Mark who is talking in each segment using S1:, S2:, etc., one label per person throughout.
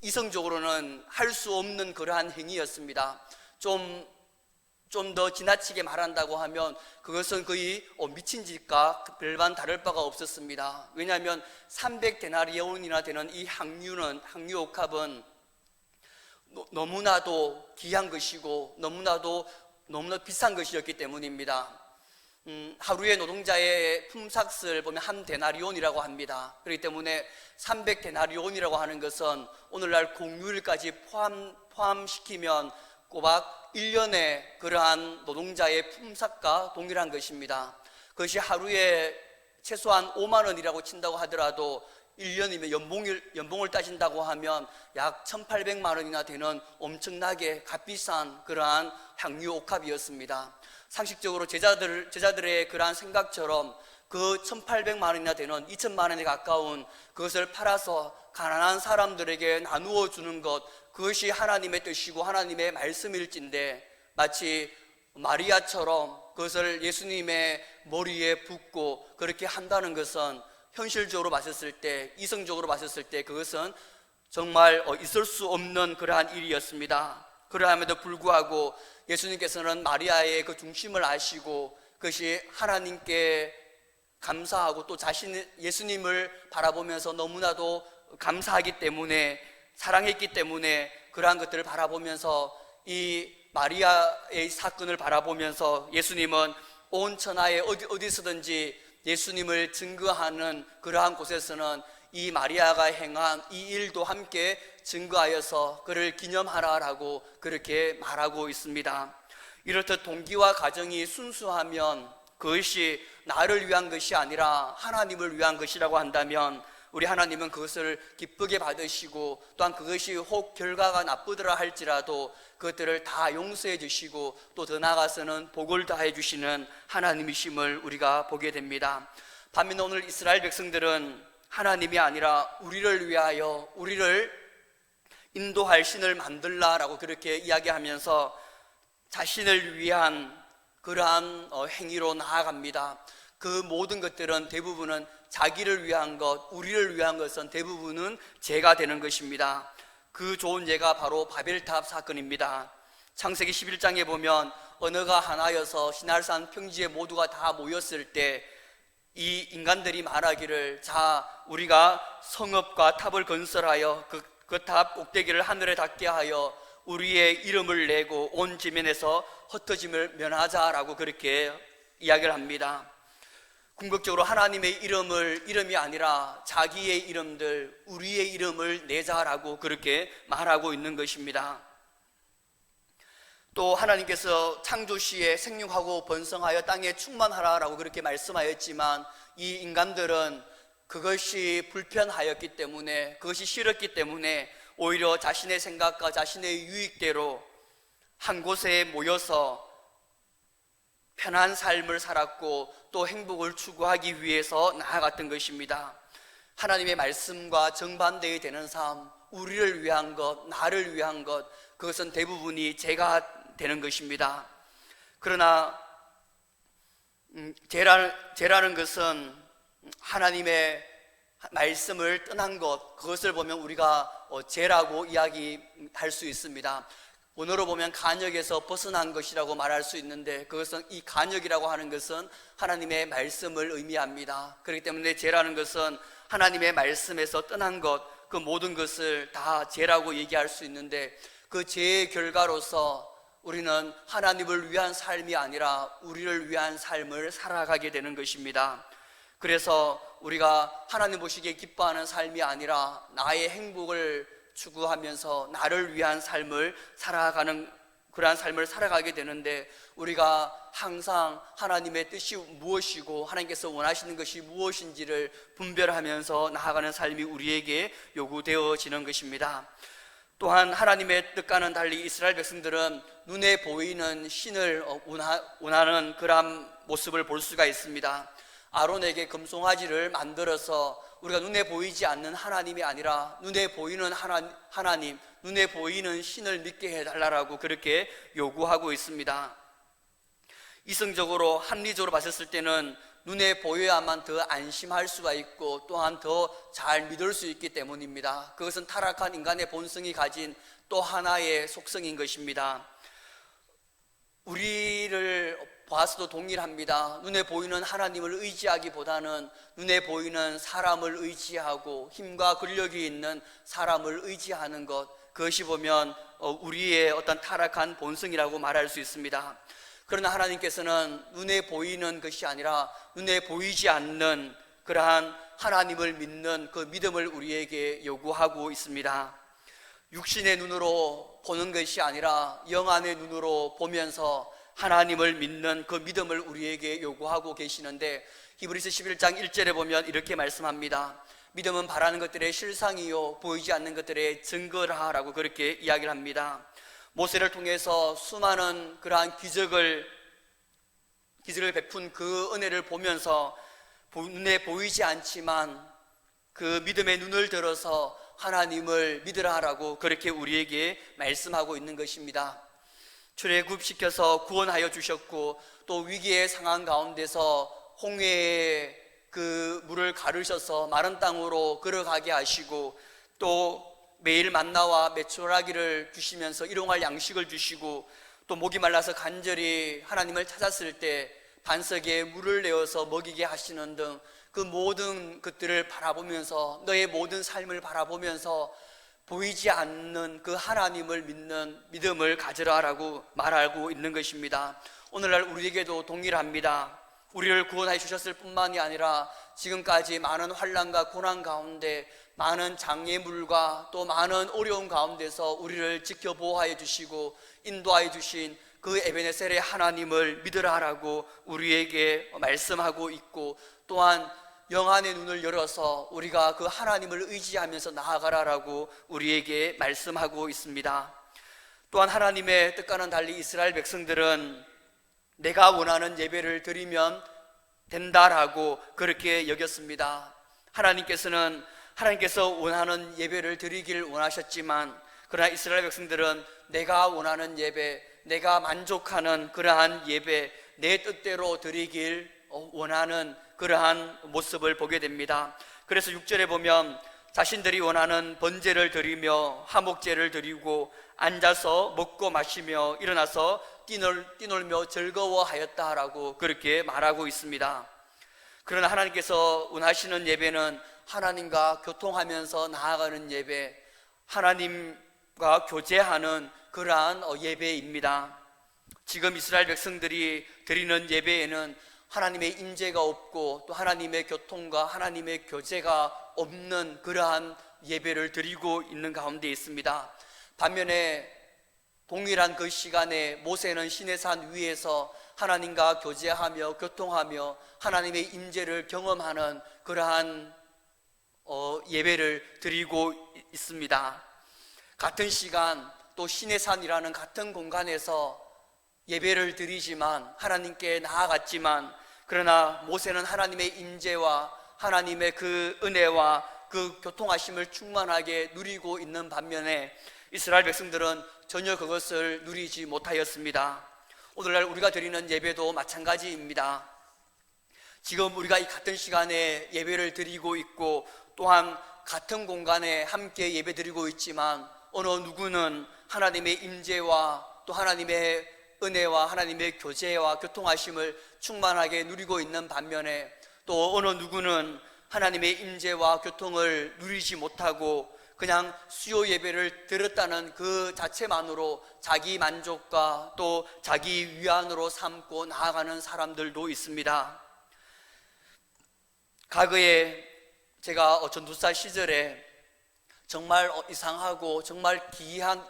S1: 이성적으로는 할 수 없는 그러한 행위였습니다. 좀 더 지나치게 말한다고 하면 그것은 거의 미친 짓과 별반 다를 바가 없었습니다. 왜냐하면 300데나리온이나 되는 이 항유옥합은 너무나도 귀한 것이고 너무나도 비싼 것이었기 때문입니다. 하루의 노동자의 품삯을 보면 한 데나리온이라고 합니다. 그렇기 때문에 300데나리온이라고 하는 것은 오늘날 공휴일까지 포함시키면 꼬박 1년의 그러한 노동자의 품삯과 동일한 것입니다. 그것이 하루에 최소한 5만 원이라고 친다고 하더라도 1년이면 연봉을 따진다고 하면 약 1,800만 원이나 되는 엄청나게 값비싼 그러한 향유옥합이었습니다. 상식적으로 제자들의 그러한 생각처럼 그 1,800만 원이나 되는 2,000만 원에 가까운 그것을 팔아서 가난한 사람들에게 나누어 주는 것, 그것이 하나님의 뜻이고 하나님의 말씀일진데 마치 마리아처럼 그것을 예수님의 머리에 붓고 그렇게 한다는 것은 현실적으로 봤었을 때, 이성적으로 봤었을 때 그것은 정말 있을 수 없는 그러한 일이었습니다. 그러함에도 불구하고 예수님께서는 마리아의 그 중심을 아시고 그것이 하나님께 감사하고 또 예수님을 바라보면서 너무나도 감사하기 때문에, 사랑했기 때문에 그러한 것들을 바라보면서 이 마리아의 사건을 바라보면서 예수님은 온 천하에 어디서든지 예수님을 증거하는 그러한 곳에서는 이 마리아가 행한 이 일도 함께 증거하여서 그를 기념하라라고 그렇게 말하고 있습니다. 이렇듯 동기와 가정이 순수하면 그것이 나를 위한 것이 아니라 하나님을 위한 것이라고 한다면 우리 하나님은 그것을 기쁘게 받으시고 또한 그것이 혹 결과가 나쁘더라 할지라도 그것들을 다 용서해 주시고 또 더 나아가서는 복을 다해 주시는 하나님이심을 우리가 보게 됩니다. 반면 오늘 이스라엘 백성들은 하나님이 아니라 우리를 위하여 우리를 인도할 신을 만들라라고 그렇게 이야기하면서 자신을 위한 그러한 행위로 나아갑니다. 그 모든 것들은 대부분은 자기를 위한 것, 우리를 위한 것은 대부분은 죄가 되는 것입니다. 그 좋은 예가 바로 바벨탑 사건입니다. 창세기 11장에 보면 언어가 하나여서 시날산 평지에 모두가 다 모였을 때 이 인간들이 말하기를, 자, 우리가 성읍과 탑을 건설하여 그 탑 꼭대기를 하늘에 닿게 하여 우리의 이름을 내고 온 지면에서 흩어짐을 면하자라고 그렇게 이야기를 합니다. 궁극적으로 하나님의 이름이 아니라 자기의 이름들, 우리의 이름을 내자라고 그렇게 말하고 있는 것입니다. 또 하나님께서 창조시에 생육하고 번성하여 땅에 충만하라라고 그렇게 말씀하였지만 이 인간들은 그것이 불편하였기 때문에, 그것이 싫었기 때문에 오히려 자신의 생각과 자신의 유익대로 한 곳에 모여서 편한 삶을 살았고 또 행복을 추구하기 위해서 나아갔던 것입니다. 하나님의 말씀과 정반대이 되는 삶, 우리를 위한 것, 나를 위한 것, 그것은 대부분이 죄가 되는 것입니다. 그러나 죄라는 것은 하나님의 말씀을 떠난 것, 그것을 보면 우리가 죄라고 이야기할 수 있습니다. 원어로 보면 간역에서 벗어난 것이라고 말할 수 있는데 그것은 이 간역이라고 하는 것은 하나님의 말씀을 의미합니다. 그렇기 때문에 죄라는 것은 하나님의 말씀에서 떠난 것, 그 모든 것을 다 죄라고 얘기할 수 있는데 그 죄의 결과로서 우리는 하나님을 위한 삶이 아니라 우리를 위한 삶을 살아가게 되는 것입니다. 그래서 우리가 하나님 보시기에 기뻐하는 삶이 아니라 나의 행복을 추구하면서 나를 위한 삶을 살아가는 그러한 삶을 살아가게 되는데 우리가 항상 하나님의 뜻이 무엇이고 하나님께서 원하시는 것이 무엇인지를 분별하면서 나아가는 삶이 우리에게 요구되어지는 것입니다. 또한 하나님의 뜻과는 달리 이스라엘 백성들은 눈에 보이는 신을 원하는 그런 모습을 볼 수가 있습니다. 아론에게 금송아지를 만들어서 우리가 눈에 보이지 않는 하나님이 아니라 눈에 보이는 하나님, 눈에 보이는 신을 믿게 해달라고 그렇게 요구하고 있습니다. 이성적으로 합리적으로 봤을 때는 눈에 보여야만 더 안심할 수가 있고 또한 더 잘 믿을 수 있기 때문입니다. 그것은 타락한 인간의 본성이 가진 또 하나의 속성인 것입니다. 우리를 봐서도 동일합니다. 눈에 보이는 하나님을 의지하기보다는 눈에 보이는 사람을 의지하고 힘과 근력이 있는 사람을 의지하는 것, 그것이 보면 우리의 어떤 타락한 본성이라고 말할 수 있습니다. 그러나 하나님께서는 눈에 보이는 것이 아니라 눈에 보이지 않는 그러한 하나님을 믿는 그 믿음을 우리에게 요구하고 있습니다. 육신의 눈으로 보는 것이 아니라 영안의 눈으로 보면서 하나님을 믿는 그 믿음을 우리에게 요구하고 계시는데, 히브리서 11장 1절에 보면 이렇게 말씀합니다. 믿음은 바라는 것들의 실상이요 보이지 않는 것들의 증거라라고 그렇게 이야기를 합니다. 모세를 통해서 수많은 그러한 기적을 베푼 그 은혜를 보면서 눈에 보이지 않지만 그 믿음의 눈을 들어서 하나님을 믿으라라고 그렇게 우리에게 말씀하고 있는 것입니다. 출애굽시켜서 구원하여 주셨고, 또 위기의 상황 가운데서 홍해의 그 물을 가르셔서 마른 땅으로 걸어가게 하시고, 또 매일 만나와 메추라기를 주시면서 일용할 양식을 주시고, 또 목이 말라서 간절히 하나님을 찾았을 때 반석에 물을 내어서 먹이게 하시는 등 그 모든 것들을 바라보면서, 너의 모든 삶을 바라보면서 보이지 않는 그 하나님을 믿는 믿음을 가지라라고 말하고 있는 것입니다. 오늘날 우리에게도 동일합니다. 우리를 구원해 주셨을 뿐만이 아니라 지금까지 많은 환난과 고난 가운데, 많은 장애물과 또 많은 어려움 가운데서 우리를 지켜보호해 주시고 인도해 주신 그 에베네셀의 하나님을 믿으라라고 우리에게 말씀하고 있고, 또한 영안의 눈을 열어서 우리가 그 하나님을 의지하면서 나아가라라고 우리에게 말씀하고 있습니다. 또한 하나님의 뜻과는 달리 이스라엘 백성들은 내가 원하는 예배를 드리면 된다라고 그렇게 여겼습니다. 하나님께서 원하는 예배를 드리길 원하셨지만, 그러나 이스라엘 백성들은 내가 원하는 예배, 내가 만족하는 그러한 예배, 내 뜻대로 드리길 원하는 그러한 모습을 보게 됩니다. 그래서 6절에 보면 자신들이 원하는 번제를 드리며 화목제를 드리고 앉아서 먹고 마시며 일어나서 뛰놀며 즐거워하였다라고 그렇게 말하고 있습니다. 그러나 하나님께서 원하시는 예배는 하나님과 교통하면서 나아가는 예배, 하나님과 교제하는 그러한 예배입니다. 지금 이스라엘 백성들이 드리는 예배에는 하나님의 임재가 없고 또 하나님의 교통과 하나님의 교제가 없는 그러한 예배를 드리고 있는 가운데 있습니다. 반면에 동일한 그 시간에 모세는 시내산 위에서 하나님과 교제하며 교통하며 하나님의 임재를 경험하는 그러한 예배를 드리고 있습니다. 같은 시간 또 시내산이라는 같은 공간에서 예배를 드리지만 하나님께 나아갔지만, 그러나 모세는 하나님의 임재와 하나님의 그 은혜와 그 교통하심을 충만하게 누리고 있는 반면에 이스라엘 백성들은 전혀 그것을 누리지 못하였습니다. 오늘날 우리가 드리는 예배도 마찬가지입니다. 지금 우리가 이 같은 시간에 예배를 드리고 있고 또한 같은 공간에 함께 예배 드리고 있지만, 어느 누구는 하나님의 임재와 또 하나님의 은혜와 하나님의 교제와 교통하심을 충만하게 누리고 있는 반면에, 또 어느 누구는 하나님의 임재와 교통을 누리지 못하고 그냥 수요 예배를 드렸다는 그 자체만으로 자기 만족과 또 자기 위안으로 삼고 나아가는 사람들도 있습니다. 과거에 제가 전도사 시절에 정말 이상하고 정말 기이한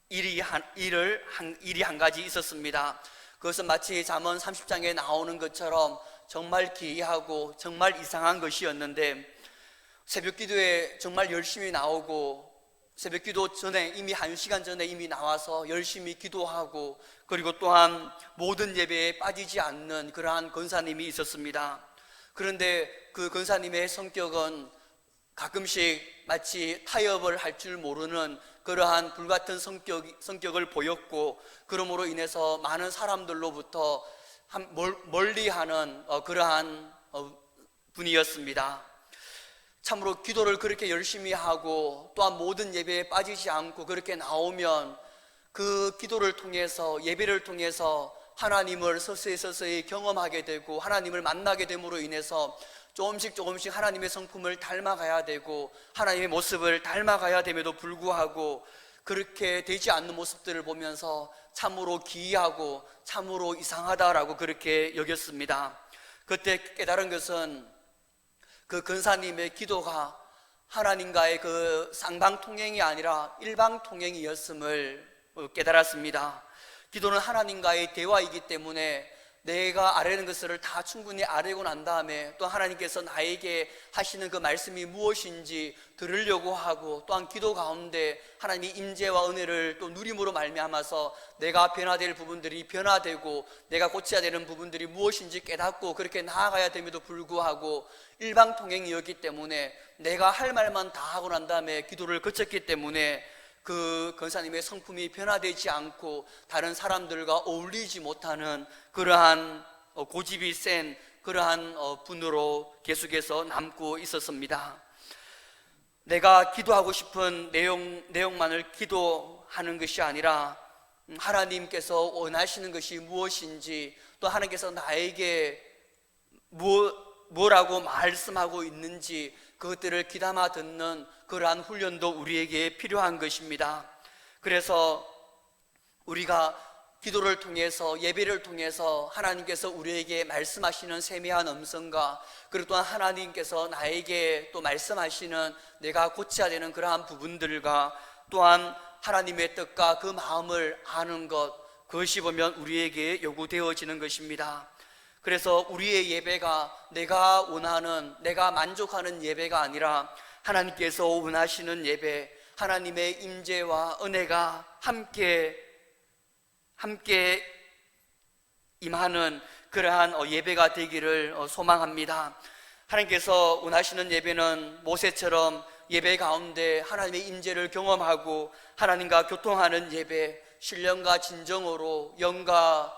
S1: 일이 한 가지 있었습니다. 그것은 마치 잠언 30장에 나오는 것처럼 정말 기이하고 정말 이상한 것이었는데, 새벽 기도에 정말 열심히 나오고 새벽 기도 전에 이미 1시간 전에 이미 나와서 열심히 기도하고, 그리고 또한 모든 예배에 빠지지 않는 그러한 권사님이 있었습니다. 그런데 그 권사님의 성격은 가끔씩 마치 타협을 할 줄 모르는 그러한 불같은 성격을 보였고, 그러므로 인해서 많은 사람들로부터 멀리하는 그러한 분이었습니다. 참으로 기도를 그렇게 열심히 하고 또한 모든 예배에 빠지지 않고 그렇게 나오면 그 기도를 통해서, 예배를 통해서 하나님을 서서히 경험하게 되고 하나님을 만나게 됨으로 인해서 조금씩 하나님의 성품을 닮아가야 되고 하나님의 모습을 닮아가야 됨에도 불구하고 그렇게 되지 않는 모습들을 보면서 참으로 기이하고 참으로 이상하다라고 그렇게 여겼습니다. 그때 깨달은 것은 그 근사님의 기도가 하나님과의 그 쌍방통행이 아니라 일방통행이었음을 깨달았습니다. 기도는 하나님과의 대화이기 때문에 내가 아뢰는 것을 다 충분히 아뢰고 난 다음에 또 하나님께서 나에게 하시는 그 말씀이 무엇인지 들으려고 하고, 또한 기도 가운데 하나님의 임재와 은혜를 또 누림으로 말미암아서 내가 변화될 부분들이 변화되고 내가 고쳐야 되는 부분들이 무엇인지 깨닫고 그렇게 나아가야 됨에도 불구하고 일방통행이었기 때문에 내가 할 말만 다 하고 난 다음에 기도를 그쳤기 때문에 그 권사님의 성품이 변화되지 않고 다른 사람들과 어울리지 못하는 그러한 고집이 센 그러한 분으로 계속해서 남고 있었습니다. 내가 기도하고 싶은 내용만을 기도하는 것이 아니라 하나님께서 원하시는 것이 무엇인지, 또 하나님께서 나에게 뭐라고 말씀하고 있는지 그것들을 귀담아 듣는 그러한 훈련도 우리에게 필요한 것입니다. 그래서 우리가 기도를 통해서, 예배를 통해서 하나님께서 우리에게 말씀하시는 세미한 음성과, 그리고 또한 하나님께서 나에게 또 말씀하시는 내가 고쳐야 되는 그러한 부분들과, 또한 하나님의 뜻과 그 마음을 아는 것, 그것이 보면 우리에게 요구되어지는 것입니다. 그래서 우리의 예배가 내가 원하는, 내가 만족하는 예배가 아니라 하나님께서 원하시는 예배, 하나님의 임재와 은혜가 함께 임하는 그러한 예배가 되기를 소망합니다. 하나님께서 원하시는 예배는 모세처럼 예배 가운데 하나님의 임재를 경험하고 하나님과 교통하는 예배, 신령과 진정으로 영과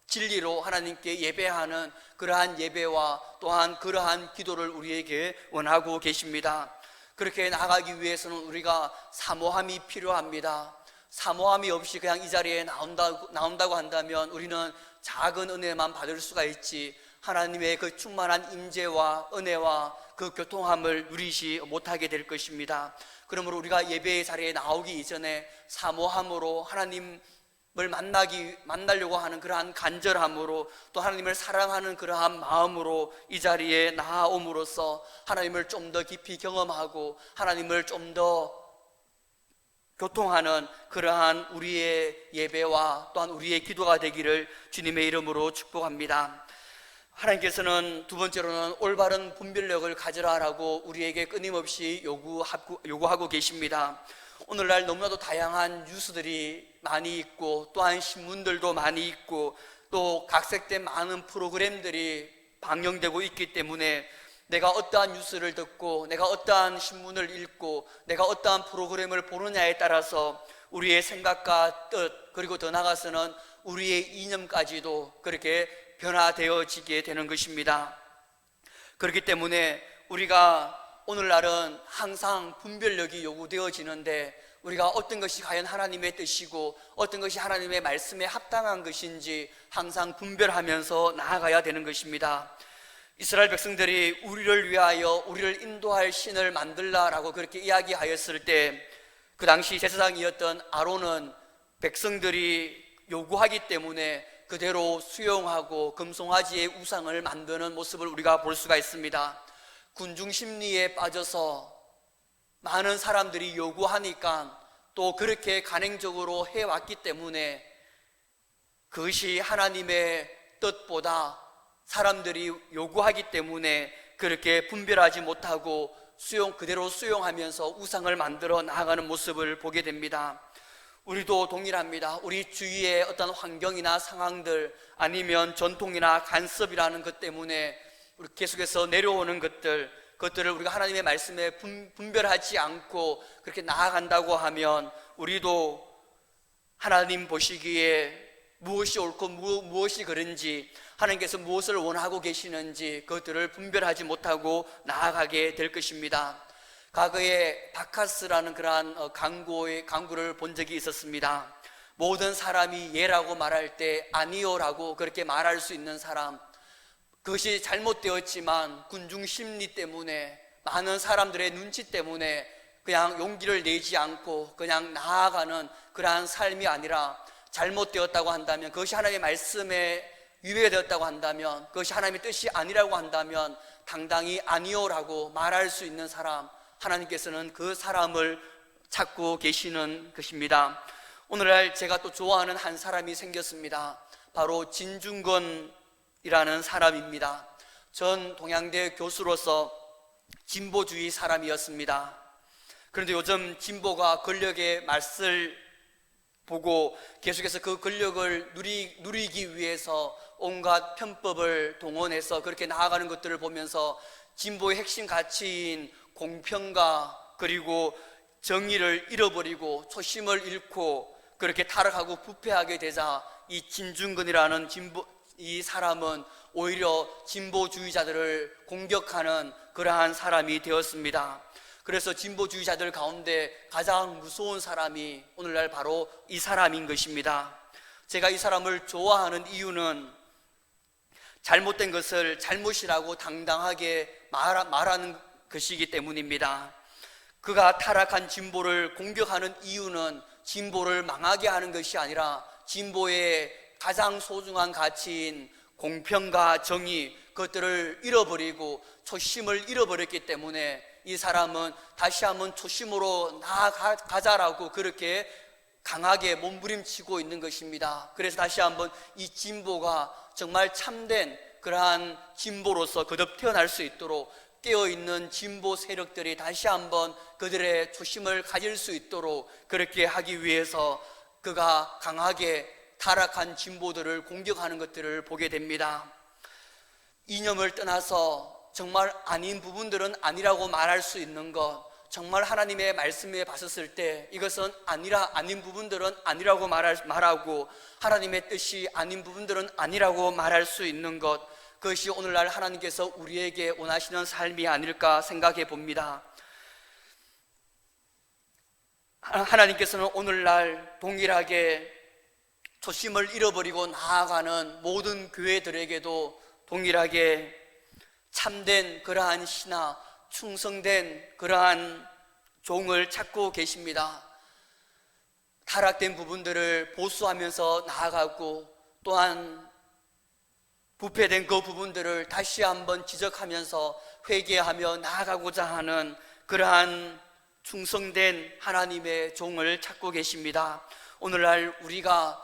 S1: 진리로 하나님께 예배하는 그러한 예배와 또한 그러한 기도를 우리에게 원하고 계십니다. 그렇게 나아가기 위해서는 우리가 사모함이 필요합니다. 사모함이 없이 그냥 이 자리에 나온다고 한다면 우리는 작은 은혜만 받을 수가 있지 하나님의 그 충만한 임재와 은혜와 그 교통함을 누리지 못하게 될 것입니다. 그러므로 우리가 예배의 자리에 나오기 이전에 사모함으로 하나님을 만나려고 하는 그러한 간절함으로, 또 하나님을 사랑하는 그러한 마음으로 이 자리에 나아옴으로써 하나님을 좀 더 깊이 경험하고 하나님을 좀 더 교통하는 그러한 우리의 예배와 또한 우리의 기도가 되기를 주님의 이름으로 축복합니다. 하나님께서는 두 번째로는 올바른 분별력을 가져라라고 우리에게 끊임없이 요구하고 계십니다. 오늘날 너무나도 다양한 뉴스들이 많이 있고 또한 신문들도 많이 있고 또 각색된 많은 프로그램들이 방영되고 있기 때문에 내가 어떠한 뉴스를 듣고 내가 어떠한 신문을 읽고 내가 어떠한 프로그램을 보느냐에 따라서 우리의 생각과 뜻, 그리고 더 나아가서는 우리의 이념까지도 그렇게 변화되어지게 되는 것입니다. 그렇기 때문에 우리가 오늘날은 항상 분별력이 요구되어지는데 우리가 어떤 것이 과연 하나님의 뜻이고 어떤 것이 하나님의 말씀에 합당한 것인지 항상 분별하면서 나아가야 되는 것입니다. 이스라엘 백성들이 우리를 위하여 우리를 인도할 신을 만들라라고 그렇게 이야기하였을 때 그 당시 제사장이었던 아론은 백성들이 요구하기 때문에 그대로 수용하고 금송아지의 우상을 만드는 모습을 우리가 볼 수가 있습니다. 군중 심리에 빠져서 많은 사람들이 요구하니까 또 그렇게 간행적으로 해왔기 때문에 그것이 하나님의 뜻보다 사람들이 요구하기 때문에 그렇게 분별하지 못하고 그대로 수용하면서 우상을 만들어 나아가는 모습을 보게 됩니다. 우리도 동일합니다. 우리 주위의 어떤 환경이나 상황들 아니면 전통이나 간섭이라는 것 때문에 우리 계속해서 내려오는 그것들을 우리가 하나님의 말씀에 분별하지 않고 그렇게 나아간다고 하면 우리도 하나님 보시기에 무엇이 옳고 무엇이 그른지 하나님께서 무엇을 원하고 계시는지 그것들을 분별하지 못하고 나아가게 될 것입니다. 과거에 바카스라는 그러한 광고를 본 적이 있었습니다. 모든 사람이 예라고 말할 때 아니요라고 그렇게 말할 수 있는 사람, 그것이 잘못되었지만 군중 심리 때문에, 많은 사람들의 눈치 때문에 그냥 용기를 내지 않고 그냥 나아가는 그러한 삶이 아니라, 잘못되었다고 한다면, 그것이 하나님의 말씀에 위배되었다고 한다면, 그것이 하나님의 뜻이 아니라고 한다면 당당히 아니요라고 말할 수 있는 사람, 하나님께서는 그 사람을 찾고 계시는 것입니다. 오늘날 제가 또 좋아하는 한 사람이 생겼습니다. 바로 진중권이라는 사람입니다. 전 동양대 교수로서 진보주의 사람이었습니다. 그런데 요즘 진보가 권력의 맛을 보고 계속해서 그 권력을 누리기 위해서 온갖 편법을 동원해서 그렇게 나아가는 것들을 보면서 진보의 핵심 가치인 공평과 그리고 정의를 잃어버리고 초심을 잃고 그렇게 타락하고 부패하게 되자, 이 진중권이라는 이 사람은 오히려 진보주의자들을 공격하는 그러한 사람이 되었습니다. 그래서 진보주의자들 가운데 가장 무서운 사람이 오늘날 바로 이 사람인 것입니다. 제가 이 사람을 좋아하는 이유는 잘못된 것을 잘못이라고 당당하게 말하는 것이기 때문입니다. 그가 타락한 진보를 공격하는 이유는 진보를 망하게 하는 것이 아니라 진보의 가장 소중한 가치인 공평과 정의, 그것들을 잃어버리고 초심을 잃어버렸기 때문에 이 사람은 다시 한번 초심으로 나아가자라고 그렇게 강하게 몸부림치고 있는 것입니다. 그래서 다시 한번 이 진보가 정말 참된 그러한 진보로서 거듭 태어날 수 있도록, 깨어있는 진보 세력들이 다시 한번 그들의 초심을 가질 수 있도록 그렇게 하기 위해서 그가 강하게 타락한 진보들을 공격하는 것들을 보게 됩니다. 이념을 떠나서 정말 아닌 부분들은 아니라고 말할 수 있는 것, 정말 하나님의 말씀에 봤었을 때 이것은 아닌 부분들은 아니라고 말하고 하나님의 뜻이 아닌 부분들은 아니라고 말할 수 있는 것, 그것이 오늘날 하나님께서 우리에게 원하시는 삶이 아닐까 생각해 봅니다. 하나님께서는 오늘날 동일하게 초심을 잃어버리고 나아가는 모든 교회들에게도 동일하게 참된 그러한 신하, 충성된 그러한 종을 찾고 계십니다. 타락된 부분들을 보수하면서 나아가고, 또한 부패된 그 부분들을 다시 한번 지적하면서 회개하며 나아가고자 하는 그러한 충성된 하나님의 종을 찾고 계십니다. 오늘날 우리가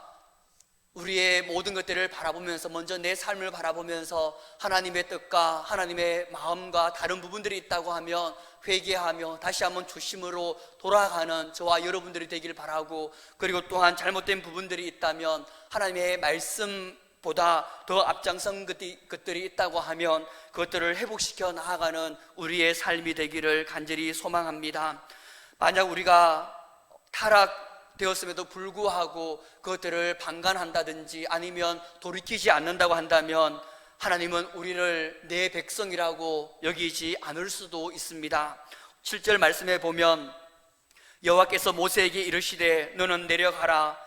S1: 우리의 모든 것들을 바라보면서, 먼저 내 삶을 바라보면서 하나님의 뜻과 하나님의 마음과 다른 부분들이 있다고 하면 회개하며 다시 한번 초심으로 돌아가는 저와 여러분들이 되길 바라고, 그리고 또한 잘못된 부분들이 있다면 하나님의 말씀보다 더 앞장선 것들이 있다고 하면 그것들을 회복시켜 나아가는 우리의 삶이 되기를 간절히 소망합니다. 만약 우리가 타락되었음에도 불구하고 그것들을 방관한다든지 아니면 돌이키지 않는다고 한다면 하나님은 우리를 내 백성이라고 여기지 않을 수도 있습니다. 7절 말씀에 보면 여호와께서 모세에게 이르시되 너는 내려가라,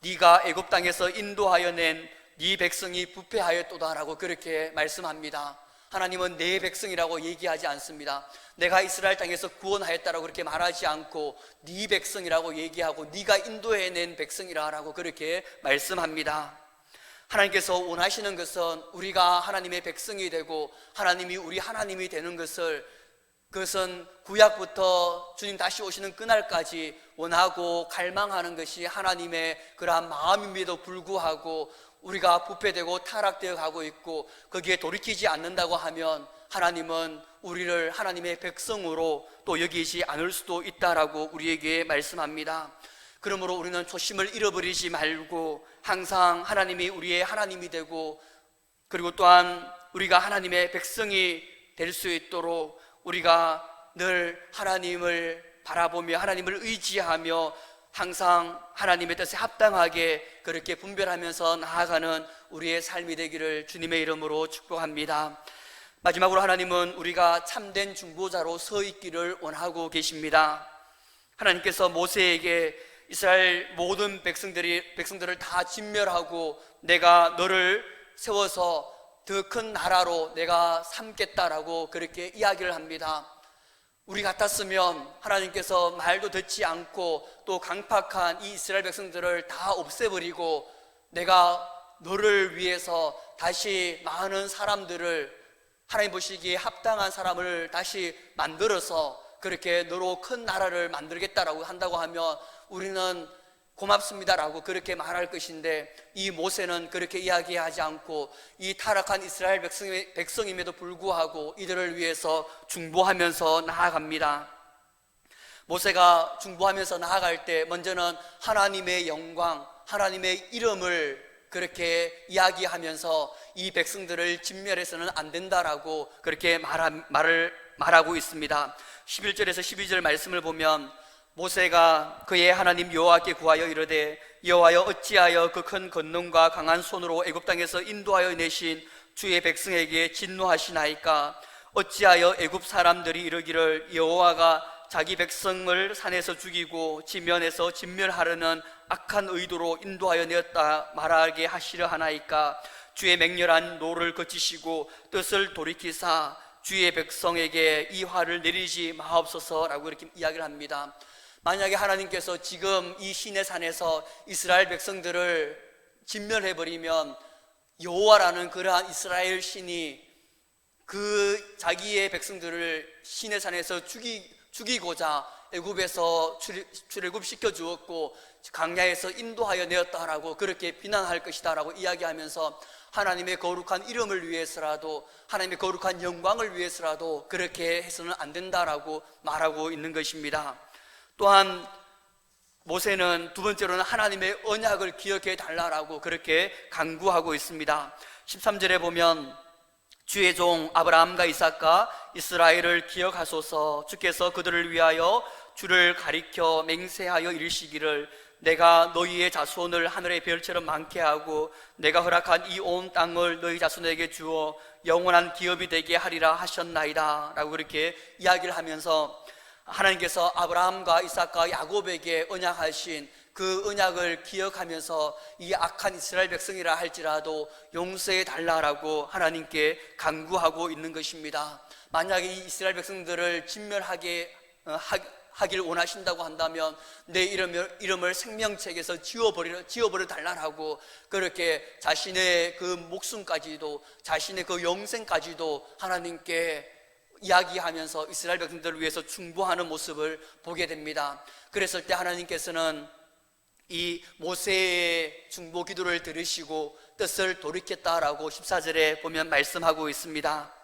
S1: 네가 애굽 땅에서 인도하여 낸 네 백성이 부패하였도다 라고 그렇게 말씀합니다. 하나님은 내 백성이라고 얘기하지 않습니다. 내가 이스라엘 땅에서 구원하였다라고 그렇게 말하지 않고 네 백성이라고 얘기하고 네가 인도해낸 백성이라고 그렇게 말씀합니다. 하나님께서 원하시는 것은 우리가 하나님의 백성이 되고 하나님이 우리 하나님이 되는 것을, 그것은 구약부터 주님 다시 오시는 그날까지 원하고 갈망하는 것이 하나님의 그러한 마음임에도 불구하고 우리가 부패되고 타락되어 가고 있고 거기에 돌이키지 않는다고 하면 하나님은 우리를 하나님의 백성으로 또 여기지 않을 수도 있다라고 우리에게 말씀합니다. 그러므로 우리는 초심을 잃어버리지 말고 항상 하나님이 우리의 하나님이 되고, 그리고 또한 우리가 하나님의 백성이 될 수 있도록 우리가 늘 하나님을 바라보며 하나님을 의지하며 항상 하나님의 뜻에 합당하게 그렇게 분별하면서 나아가는 우리의 삶이 되기를 주님의 이름으로 축복합니다. 마지막으로 하나님은 우리가 참된 중보자로 서 있기를 원하고 계십니다. 하나님께서 모세에게 이스라엘 모든 백성들을 다 진멸하고 내가 너를 세워서 더 큰 나라로 내가 삼겠다라고 그렇게 이야기를 합니다. 우리 같았으면 하나님께서 말도 듣지 않고 또 강팍한 이 이스라엘 백성들을 다 없애버리고 내가 너를 위해서 다시 많은 사람들을, 하나님 보시기에 합당한 사람을 다시 만들어서 그렇게 너로 큰 나라를 만들겠다라고 한다고 하면 우리는 고맙습니다라고 그렇게 말할 것인데, 이 모세는 그렇게 이야기하지 않고 이 타락한 이스라엘 백성임에도 불구하고 이들을 위해서 중보하면서 나아갑니다. 모세가 중보하면서 나아갈 때 먼저는 하나님의 영광, 하나님의 이름을 그렇게 이야기하면서 이 백성들을 진멸해서는 안 된다라고 그렇게 말하고 있습니다. 11절에서 12절 말씀을 보면 모세가 그의 하나님 여호와께 구하여 이르되 여호와여 어찌하여 그 큰 권능과 강한 손으로 애굽 땅에서 인도하여 내신 주의 백성에게 진노하시나이까? 어찌하여 애굽 사람들이 이르기를 여호와가 자기 백성을 산에서 죽이고 지면에서 진멸하려는 악한 의도로 인도하여 내었다 말하게 하시려 하나이까? 주의 맹렬한 노를 거치시고 뜻을 돌이키사 주의 백성에게 이 화를 내리지 마옵소서라고 이렇게 이야기를 합니다. 만약에 하나님께서 지금 이 시내산에서 이스라엘 백성들을 진멸해버리면 여호와라는 그러한 이스라엘 신이 그 자기의 백성들을 시내산에서 죽이고자 애굽에서 출애굽시켜 주었고 광야에서 인도하여 내었다라고 그렇게 비난할 것이다라고 이야기하면서 하나님의 거룩한 이름을 위해서라도, 하나님의 거룩한 영광을 위해서라도 그렇게 해서는 안 된다라고 말하고 있는 것입니다. 또한 모세는 두 번째로는 하나님의 언약을 기억해 달라라고 그렇게 간구하고 있습니다. 13절에 보면 주의 종 아브라함과 이삭과 이스라엘을 기억하소서. 주께서 그들을 위하여 주를 가리켜 맹세하여 이르시기를 내가 너희의 자손을 하늘의 별처럼 많게 하고 내가 허락한 이 온 땅을 너희 자손에게 주어 영원한 기업이 되게 하리라 하셨나이다 라고 그렇게 이야기를 하면서 하나님께서 아브라함과 이삭과 야곱에게 언약하신 그 언약을 기억하면서 이 악한 이스라엘 백성이라 할지라도 용서해 달라라고 하나님께 간구하고 있는 것입니다. 만약에 이 이스라엘 백성들을 진멸하게 하길 원하신다고 한다면 내 이름을 생명책에서 지워버려 달라라고 그렇게 자신의 그 목숨까지도, 자신의 그 영생까지도 하나님께 이야기하면서 이스라엘 백성들을 위해서 중보하는 모습을 보게 됩니다. 그랬을 때 하나님께서는 이 모세의 중보 기도를 들으시고 뜻을 돌이켰다라고 14절에 보면 말씀하고 있습니다.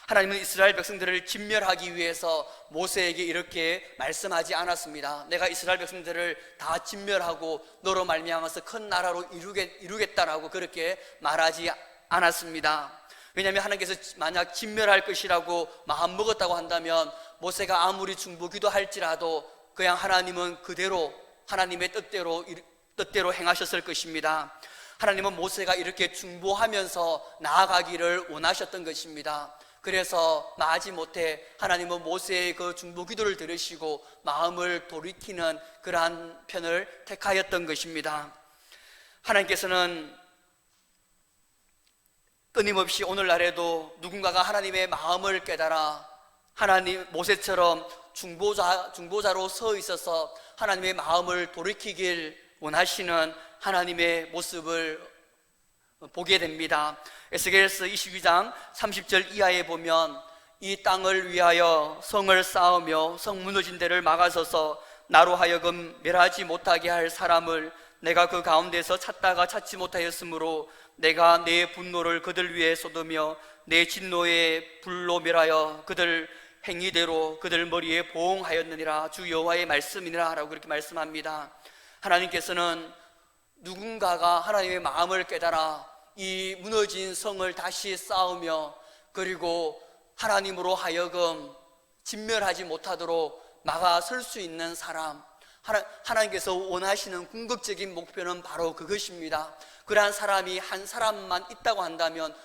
S1: 하나님은 이스라엘 백성들을 진멸하기 위해서 모세에게 이렇게 말씀하지 않았습니다. 내가 이스라엘 백성들을 다 진멸하고 너로 말미암아서 큰 나라로 이루겠다라고 그렇게 말하지 않았습니다. 왜냐하면 하나님께서 만약 진멸할 것이라고 마음먹었다고 한다면 모세가 아무리 중보기도 할지라도 그냥 하나님은 그대로 하나님의 뜻대로 행하셨을 것입니다. 하나님은 모세가 이렇게 중보하면서 나아가기를 원하셨던 것입니다. 그래서 마지못해 하나님은 모세의 그 중보기도를 들으시고 마음을 돌이키는 그러한 편을 택하였던 것입니다. 하나님께서는 끊임없이 오늘날에도 누군가가 하나님의 마음을 깨달아 하나님 모세처럼 중보자로 서 있어서 하나님의 마음을 돌이키길 원하시는 하나님의 모습을 보게 됩니다. 에스겔서 22장 30절 이하에 보면 이 땅을 위하여 성을 쌓으며 성 무너진 데를 막아서서 나로 하여금 멸하지 못하게 할 사람을 내가 그 가운데서 찾다가 찾지 못하였으므로 내가 내 분노를 그들 위에 쏟으며 내 진노의 불로 멸하여 그들 행위대로 그들 머리에 보응하였느니라 주 여호와의 말씀이니라 라고 그렇게 말씀합니다. 하나님께서는 누군가가 하나님의 마음을 깨달아 이 무너진 성을 다시 쌓으며 그리고 하나님으로 하여금 진멸하지 못하도록 막아설 수 있는 사람, 하나님께서 원하시는 궁극적인 목표는 바로 그것입니다. 그러한 사람이 한 사람만 있다고 한다면,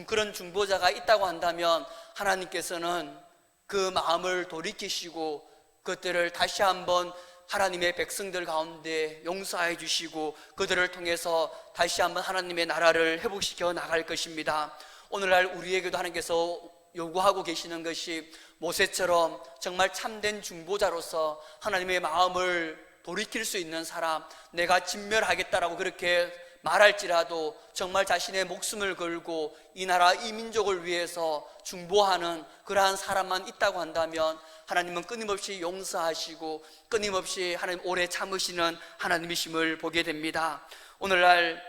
S1: 그런 중보자가 있다고 한다면 하나님께서는 그 마음을 돌이키시고 그것들을 다시 한번 하나님의 백성들 가운데 용서해 주시고 그들을 통해서 다시 한번 하나님의 나라를 회복시켜 나갈 것입니다. 오늘날 우리에게도 하나님께서 요구하고 계시는 것이 모세처럼 정말 참된 중보자로서 하나님의 마음을 돌이킬 수 있는 사람, 내가 진멸하겠다라고 그렇게 말할지라도 정말 자신의 목숨을 걸고 이 나라 이 민족을 위해서 중보하는 그러한 사람만 있다고 한다면 하나님은 끊임없이 용서하시고 끊임없이 하나님 오래 참으시는 하나님이심을 보게 됩니다. 오늘날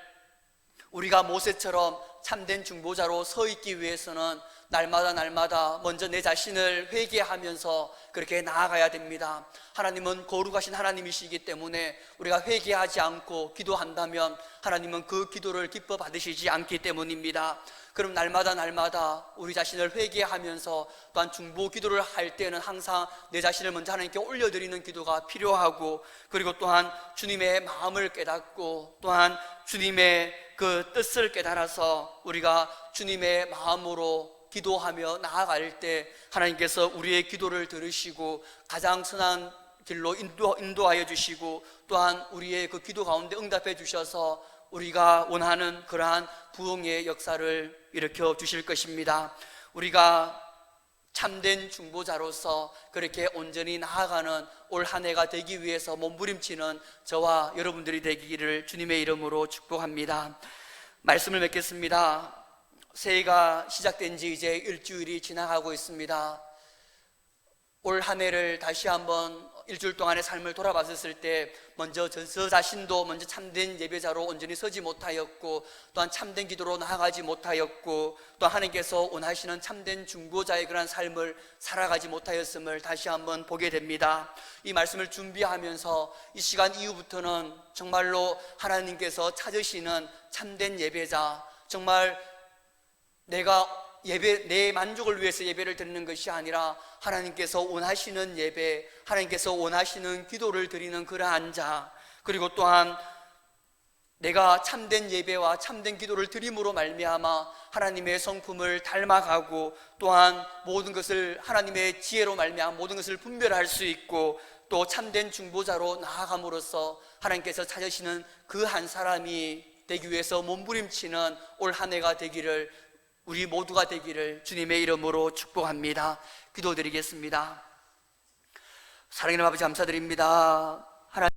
S1: 우리가 모세처럼 참된 중보자로 서 있기 위해서는 날마다 먼저 내 자신을 회개하면서 그렇게 나아가야 됩니다. 하나님은 거룩하신 하나님이시기 때문에 우리가 회개하지 않고 기도한다면 하나님은 그 기도를 기뻐 받으시지 않기 때문입니다. 그럼 날마다 우리 자신을 회개하면서 또한 중보 기도를 할 때는 항상 내 자신을 먼저 하나님께 올려드리는 기도가 필요하고, 그리고 또한 주님의 마음을 깨닫고 또한 주님의 그 뜻을 깨달아서 우리가 주님의 마음으로 기도하며 나아갈 때 하나님께서 우리의 기도를 들으시고 가장 선한 길로 인도하여 주시고 또한 우리의 그 기도 가운데 응답해 주셔서 우리가 원하는 그러한 부흥의 역사를 일으켜 주실 것입니다. 우리가 참된 중보자로서 그렇게 온전히 나아가는 올 한 해가 되기 위해서 몸부림치는 저와 여러분들이 되기를 주님의 이름으로 축복합니다. 말씀을 맺겠습니다. 새해가 시작된 지 이제 일주일이 지나가고 있습니다. 올 한 해를 다시 한번 일주일 동안의 삶을 돌아봤을 때 먼저 저 자신도 먼저 참된 예배자로 온전히 서지 못하였고 또한 참된 기도로 나아가지 못하였고 또 하나님께서 원하시는 참된 중보자의 그런 삶을 살아가지 못하였음을 다시 한번 보게 됩니다. 이 말씀을 준비하면서 이 시간 이후부터는 정말로 하나님께서 찾으시는 참된 예배자, 정말 내 만족을 위해서 예배를 드리는 것이 아니라 하나님께서 원하시는 예배, 하나님께서 원하시는 기도를 드리는 그러한 자, 그리고 또한 내가 참된 예배와 참된 기도를 드림으로 말미암아 하나님의 성품을 닮아가고 또한 모든 것을 하나님의 지혜로 말미암아 모든 것을 분별할 수 있고 또 참된 중보자로 나아감으로써 하나님께서 찾으시는 그 한 사람이 되기 위해서 몸부림치는 올 한 해가 되기를, 우리 모두가 되기를 주님의 이름으로 축복합니다. 기도드리겠습니다. 사랑하는 아버지 감사드립니다.